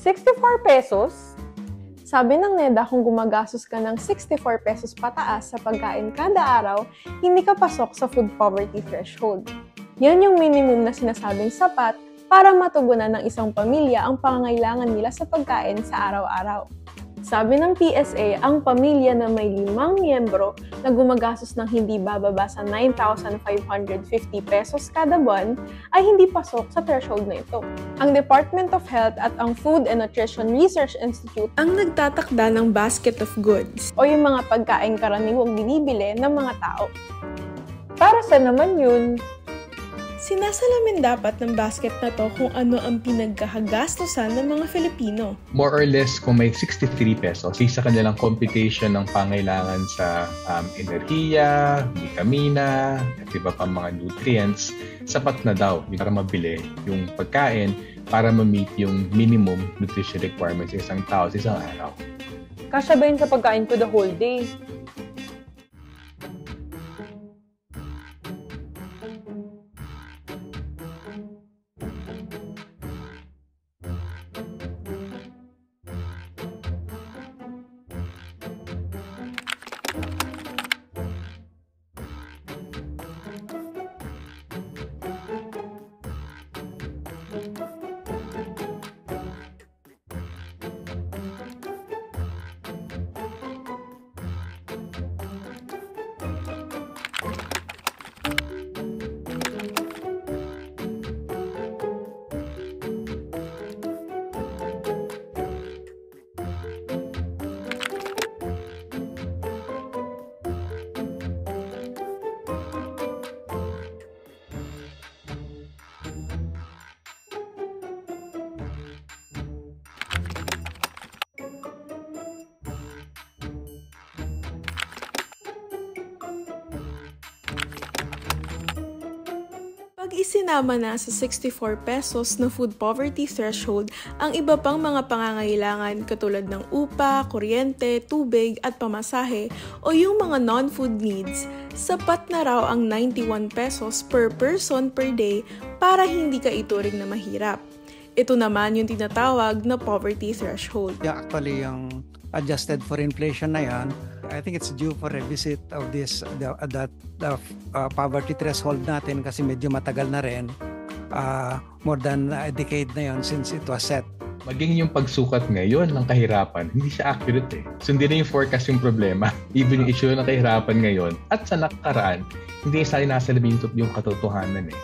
64 pesos? Sabi ng NEDA kung gumagastos ka ng 64 pesos pataas sa pagkain kada araw, hindi ka pasok sa food poverty threshold. Yan yung minimum na sinasabing sapat para matugunan ng isang pamilya ang pangangailangan nila sa pagkain sa araw-araw. Sabi ng PSA, ang pamilya na may 5 miyembro na gumagastos ng hindi bababa sa 9,550 pesos kada buwan ay hindi pasok sa threshold na ito. Ang Department of Health at ang Food and Nutrition Research Institute ang nagtatakda ng basket of goods o yung mga pagkain karaniwang binibili ng mga tao. Para sa naman yun? Sinasalamin dapat ng basket na to kung ano ang pinagkakagastosan ng mga Filipino. More or less, kung may 63 pesos, sa kanilang computation ng pangailangan sa enerhiya, vitamina, at iba pa mga nutrients, sapat na daw para mabili yung pagkain para ma-meet yung minimum nutrition requirements sa isang tao sa isang araw. Kasya ba yun sa pagkain ko the whole day? Pag isinama na sa 64 pesos na food poverty threshold ang iba pang mga pangangailangan katulad ng upa, kuryente, tubig at pamasahe o yung mga non-food needs, sapat na raw ang 91 pesos per person per day para hindi ka ituring na mahirap. Ito naman yung tinatawag na poverty threshold. Yeah, actually yung adjusted for inflation na yan, I think it's due for revisit of this the poverty threshold natin kasi medyo matagal na rin, more than a decade na yon since it was set. Maging yung pagsukat ngayon ng kahirapan, hindi siya accurate eh. So hindi na yung forecast yung problema. Even yung issue ng kahirapan ngayon at sa nakaraan, hindi sa nasa labing yung katotohanan eh.